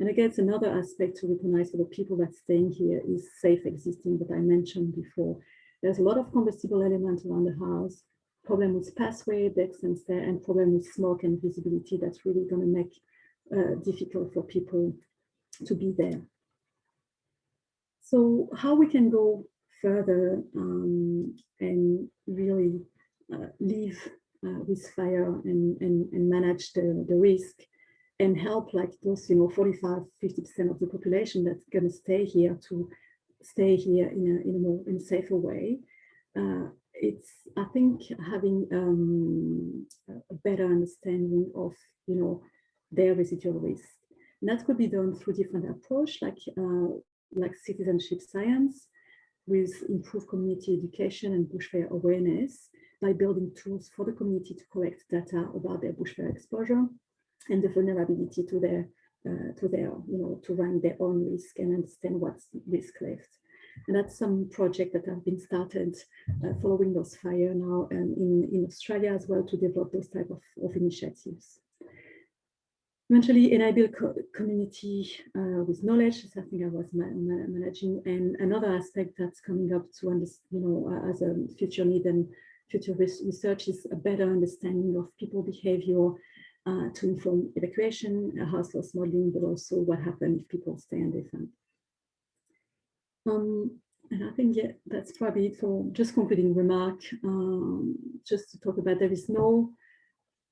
Speaker 2: And again, it's another aspect to recognize for the people that's staying here is safe existing that I mentioned before. There's a lot of combustible elements around the house, problem with pathway, decks and stairs, and problem with smoke and visibility that's really going to make difficult for people to be there. So how we can go further and really live with fire and manage the risk and help like those 45–50% of the population that's going to stay here in a safer way. It's, I think, having a better understanding of their residual risk, and that could be done through different approach like citizenship science, with improved community education and bushfire awareness by building tools for the community to collect data about their bushfire exposure and the vulnerability to to run their own risk and understand what's risk left. And that's some project that have been started following those fire now in Australia as well, to develop those type of initiatives. Eventually enable community with knowledge, is something I was managing, and another aspect that's coming up to as a future need and future research is a better understanding of people behavior to inform evacuation, house loss modeling, but also what happens if people stay undefended. And I think that's probably it for just concluding remark. Just to talk about, there is no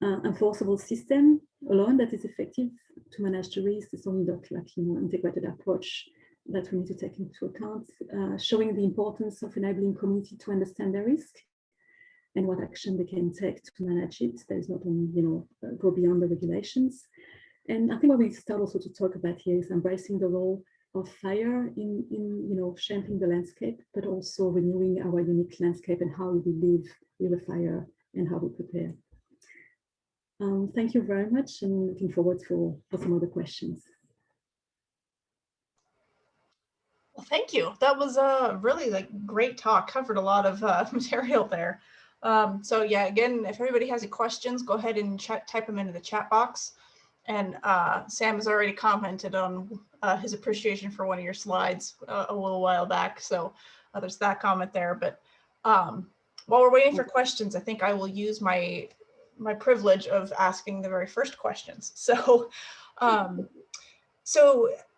Speaker 2: enforceable system alone that is effective to manage the risk. It's only that integrated approach that we need to take into account, showing the importance of enabling community to understand their risk and what action they can take to manage it. There's not only go beyond the regulations. And I think what we start also to talk about here is embracing the role of fire in shaping the landscape, but also renewing our unique landscape and how we live with the fire and how we prepare. Thank you very much, and looking forward for some other questions.
Speaker 1: Well, thank you. That was a really great talk. Covered a lot of material there. So yeah, again, if everybody has any questions, go ahead and type them into the chat box. And Sam has already commented on his appreciation for one of your slides a little while back. So there's that comment there. But while we're waiting for questions, I think I will use my privilege of asking the very first questions. So,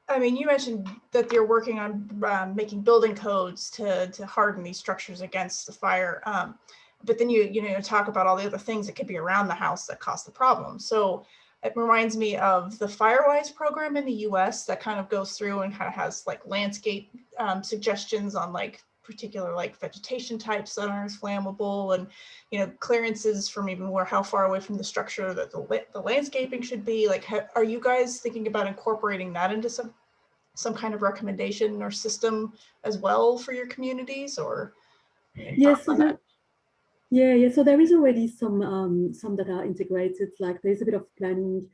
Speaker 1: I mean, you mentioned that you're working on making building codes to harden these structures against the fire. But then you talk about all the other things that could be around the house that cause the problem. So it reminds me of the FireWise program in the US that kind of goes through and kind of has landscape suggestions on particular vegetation types that aren't as flammable, and clearances from even how far away from the structure that the landscaping should be. Are you guys thinking about incorporating that into some kind of recommendation or system as well for your communities, or?
Speaker 2: Yes, so so there is already some that are integrated. There's a bit of planning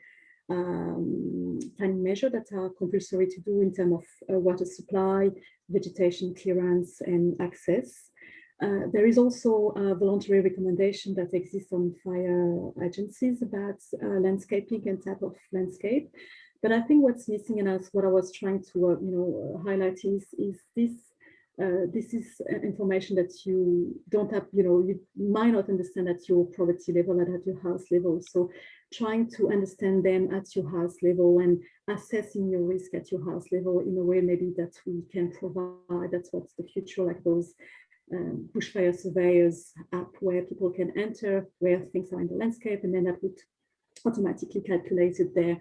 Speaker 2: measure that are compulsory to do in terms of water supply, vegetation clearance, and access. There is also a voluntary recommendation that exists on fire agencies about landscaping and type of landscape. But I think what's missing, and that's what I was trying to highlight, is this is information that you don't have, you might not understand at your property level and at your house level. So trying to understand them at your house level and assessing your risk at your house level in a way maybe that we can provide. That's what's the future, like those bushfire surveyors app where people can enter where things are in the landscape, and then that would automatically calculate it there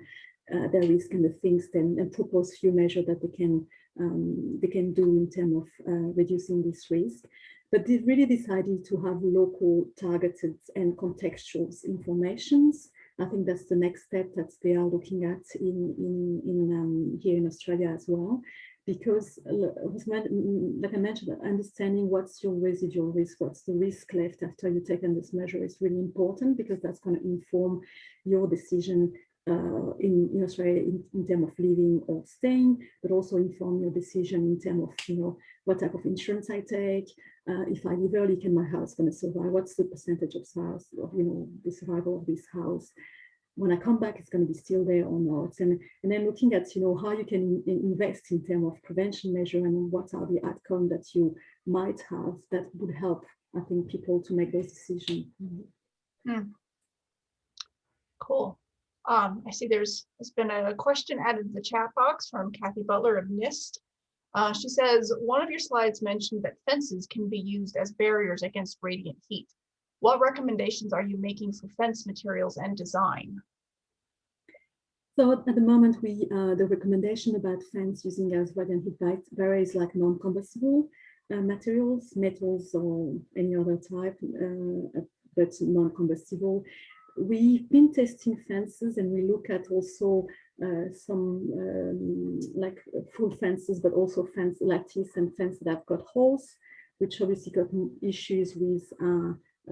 Speaker 2: their risk and the things then, and propose few measures that they can do in terms of reducing this risk. But they really decided to have local, targeted, and contextual informations. I think that's the next step that they are looking at here in Australia as well, because like I mentioned, understanding what's your residual risk, what's the risk left after you've taken this measure is really important, because that's going to inform your decision in Australia in terms of living or staying, but also inform your decision in terms of, what type of insurance I take. If I live early, can my house going to survive? What's the percentage of house, the survival of this house? When I come back, it's going to be still there or not? And then looking at, how you can invest in terms of prevention measure and what are the outcomes that you might have that would help, I think, people to make those decisions.
Speaker 1: Cool. I see there's been a question added to the chat box from Kathy Butler of NIST. She says, one of your slides mentioned that fences can be used as barriers against radiant heat. What recommendations are you making for fence materials and design?
Speaker 2: So at the moment, the recommendation about fence using as radiant heat barriers like non-combustible materials, metals or any other type, but non-combustible. We've been testing fences, and we look at also some like full fences, but also fence lattice and fence that have got holes, which obviously got issues with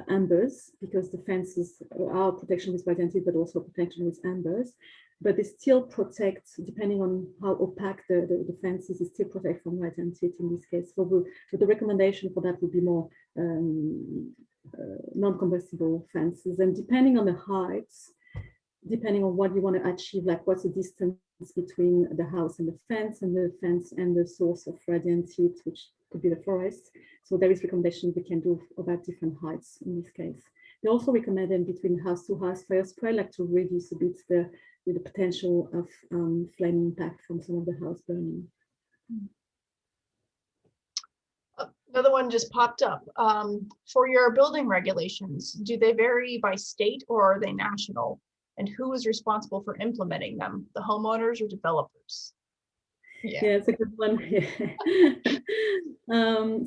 Speaker 2: embers, because the fences are protection with radiant heat, but also protection with embers. But they still protect, depending on how opaque the fence is, they still protect from radiant heat in this case. So the recommendation for that would be more non-combustible fences, and depending on the heights, depending on what you want to achieve, like what's the distance between the house and the fence and the source of radiant heat, which could be the forest. So there is recommendations we can do about different heights in this case. They also recommend in between house to house fire spray, like to reduce a bit the potential of flame impact from some of the house burning.
Speaker 1: Another one just popped up. For your building regulations, do they vary by state or are they national? And who is responsible for implementing them, the homeowners or developers?
Speaker 2: Yeah, it's a good one.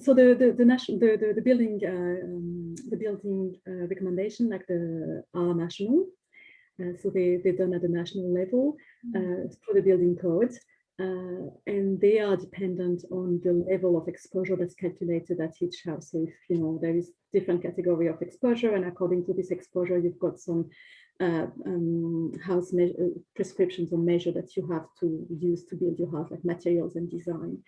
Speaker 2: So the building recommendation, like are national. So they're done at the national level for the building code. And they are dependent on the level of exposure that's calculated at each house. So if there is different category of exposure, and according to this exposure, you've got some house prescriptions or measure that you have to use to build your house, like materials and design.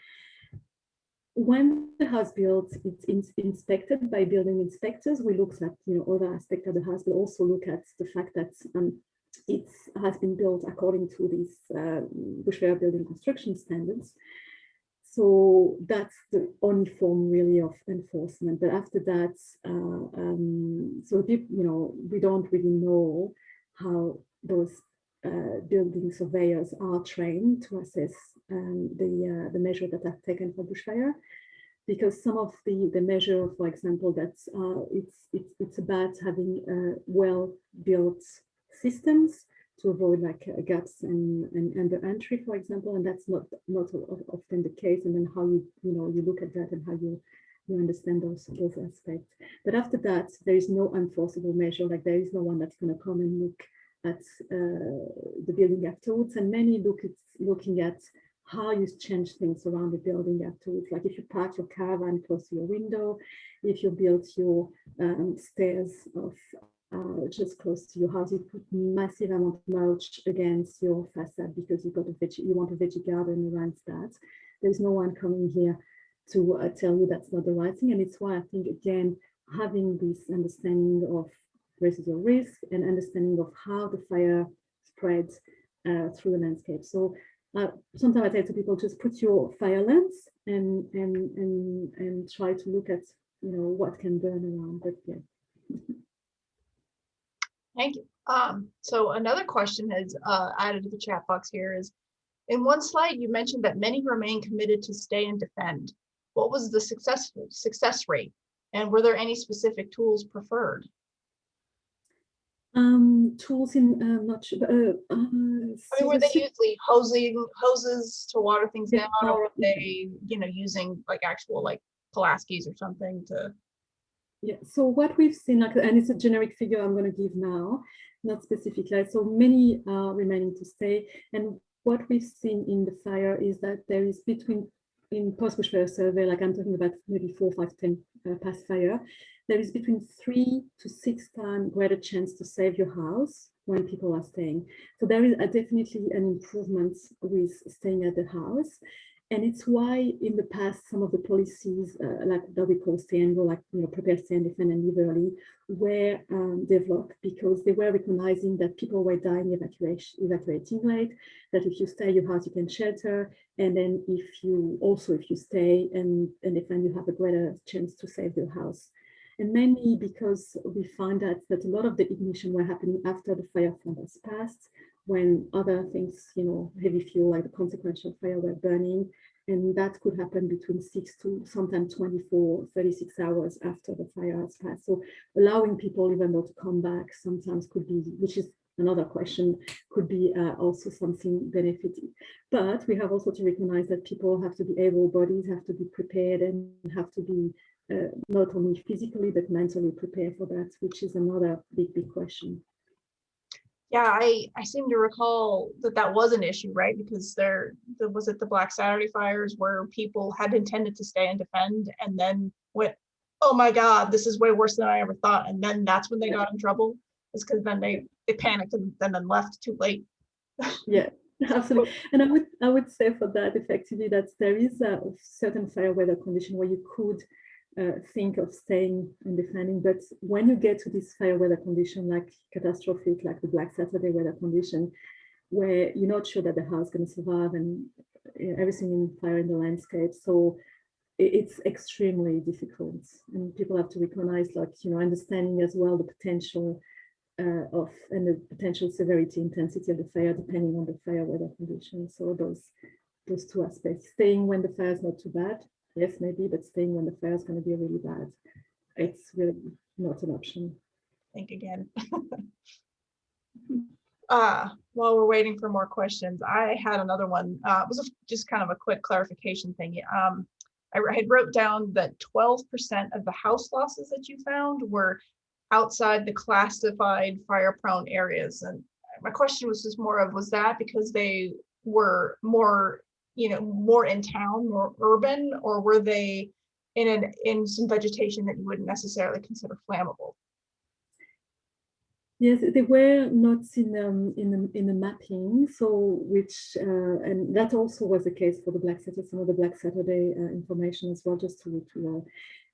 Speaker 2: When the house built, it's inspected by building inspectors. We look at other aspects of the house, but also look at the fact that it has been built according to these bushfire building construction standards. So that's the only form really of enforcement. But after that, so we don't really know how those building surveyors are trained to assess the measure that are taken for bushfire, because some of the measure, for example, that's it's about having well-built systems to avoid like gaps and under entry, for example, and that's not often the case. And then how you look at that and how you understand those aspects. But after that, there is no enforceable measure. Like there is no one that's going to come and look at the building afterwards. And many looking at how you change things around the building afterwards. Like if you park your caravan close to your window, if you built your stairs of just close to your house, you put massive amount of mulch against your facade because you want a veggie garden around that. There's no one coming here to tell you that's not the right thing. And it's why I think, again, having this understanding of residual risk and understanding of how the fire spreads through the landscape. So sometimes I tell to people, just put your fire lens and try to look at what can burn around. But yeah.
Speaker 1: Thank you. So another question is added to the chat box here is, in one slide, you mentioned that many remain committed to stay and defend. What was the success rate? And were there any specific tools preferred?
Speaker 2: Tools in not sure,
Speaker 1: I mean, were they usually hoses to water things down, or were they, using like actual like Pulaskis or something to?
Speaker 2: Yeah, so what we've seen, like, and it's a generic figure I'm going to give now, not specifically. So many are remaining to stay. And what we've seen in the fire is that there is in post-bushfire survey, like I'm talking about maybe 4, 5, 10 past fire, there is between 3 to 6 times greater chance to save your house when people are staying. So there is definitely an improvement with staying at the house. And it's why in the past, some of the policies like that we call stay and go, like, prepare, stay and defend and leave early, were developed because they were recognizing that people were dying evacuating late, that if you stay at your house, you can shelter. And then if you stay and defend, you have a greater chance to save your house. And mainly because we find that a lot of the ignition were happening after the fire front has passed, when other things, heavy fuel, like the consequential fire, were burning. And that could happen between 6 to sometimes 24, 36 hours after the fire has passed. So allowing people, even though, to come back sometimes could be, which is another question, could be also something benefiting. But we have also to recognize that people have to be able, bodies have to be prepared and have to be not only physically, but mentally prepared for that, which is another big question.
Speaker 1: Yeah, I seem to recall that was an issue, right? Because was it the Black Saturday fires where people had intended to stay and defend and then went, oh my God, this is way worse than I ever thought. And then that's when they got in trouble, is because then they panicked and then left too late.
Speaker 2: Yeah, absolutely. And I would say for that, effectively, that there is a certain fair weather condition where you could think of staying and defending, but when you get to this fire weather condition, like catastrophic, like the Black Saturday weather condition, where you're not sure that the house is going to survive and everything in fire in the landscape, so it's extremely difficult, and people have to recognize, like, understanding as well the potential and the potential severity, intensity of the fire, depending on the fire weather conditions. So those two aspects: staying when the fire is not too bad, yes, maybe, but staying when the fire is going to be really bad, it's really not an option.
Speaker 1: Think again. While we're waiting for more questions, I had another one. It was just kind of a quick clarification thing. I had wrote down that 12% of the house losses that you found were outside the classified fire-prone areas. And my question was just more of, was that because they were more in town, more urban, or were they in some vegetation that you wouldn't necessarily consider flammable?
Speaker 2: Yes, they were not in the mapping, so and that also was the case for the Black Saturday, some of the Black Saturday information as well, just to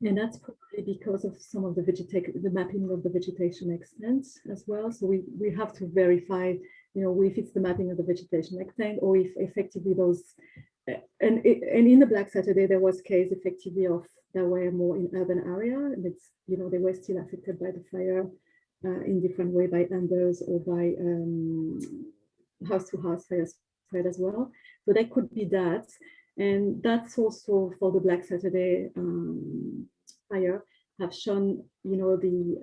Speaker 2: and that's probably because of some of the mapping of the vegetation extent as well. So we have to verify, if it's the mapping of the vegetation extent, or if effectively those, and in the Black Saturday there was case effectively of that were more in urban area, and it's, they were still affected by the fire in different way, by embers or by house-to-house fire spread as well. So that could be that. And that's also for the Black Saturday fire have shown, the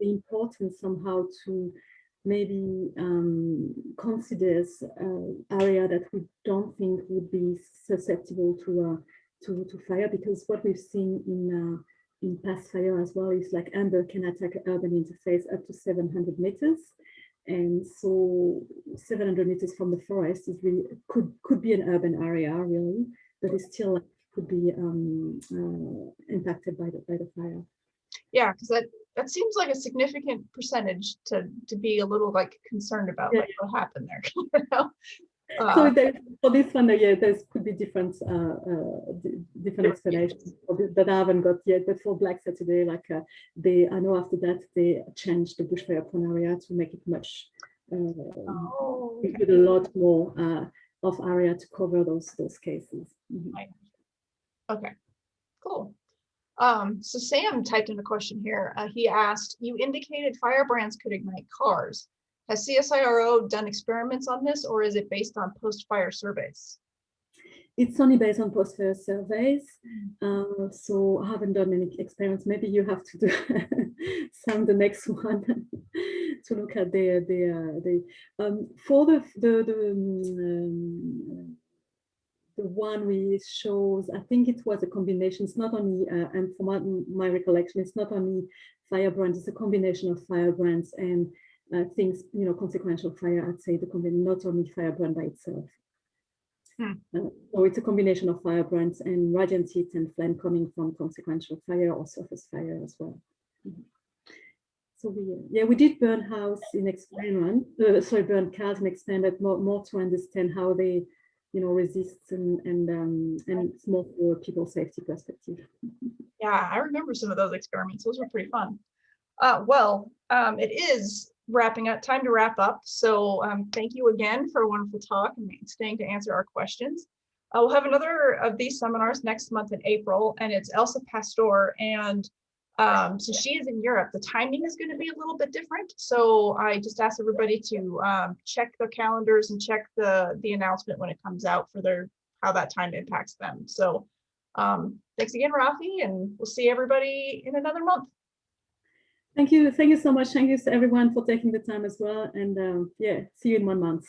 Speaker 2: importance somehow to maybe consider area that we don't think would be susceptible to fire, because what we've seen in past fire as well is, like, amber can attack urban interface up to 700 meters. And so 700 meters from the forest is really could be an urban area, really, but it still could be impacted by the fire. Yeah,
Speaker 1: because that seems like a significant percentage to be a little, like, concerned about, like, what happened there.
Speaker 2: So for this one, there could be different explanations that I haven't got yet. But for Black Saturday, like I know after that they changed the bushfire prone area to make it much with a lot more of area to cover those cases. Mm-hmm.
Speaker 1: Okay, cool. So Sam typed in a question here. He asked, you indicated firebrands could ignite cars. Has CSIRO done experiments on this, or is it based on post-fire surveys?
Speaker 2: It's only based on post-fire surveys. So I haven't done any experiments. Maybe you have to do Sam the next one to look at for the one we shows, I think it was a combination. It's not only, and from my recollection, it's not only firebrands, it's a combination of firebrands and things, you know, consequential fire, I'd say the combination, not only firebrand by itself. So it's a combination of firebrands and radiant heat and flame coming from consequential fire or surface fire as well. So we did burn house in experiment, burn cars in experiment more to understand how they, you know, resist and it's more for people's safety perspective.
Speaker 1: Yeah, I remember some of those experiments. Those were pretty fun. It is wrapping up, time to wrap up. So thank you again for a wonderful talk and staying to answer our questions. We'll have another of these seminars next month in April, and it's Elsa Pastor. And since she is in Europe, the timing is going to be a little bit different. So I just ask everybody to check their calendars and check the announcement when it comes out for how that time impacts them. So thanks again, Rafi, and we'll see everybody in another month.
Speaker 2: Thank you so much. Thank you to everyone for taking the time as well. And yeah, see you in 1 month.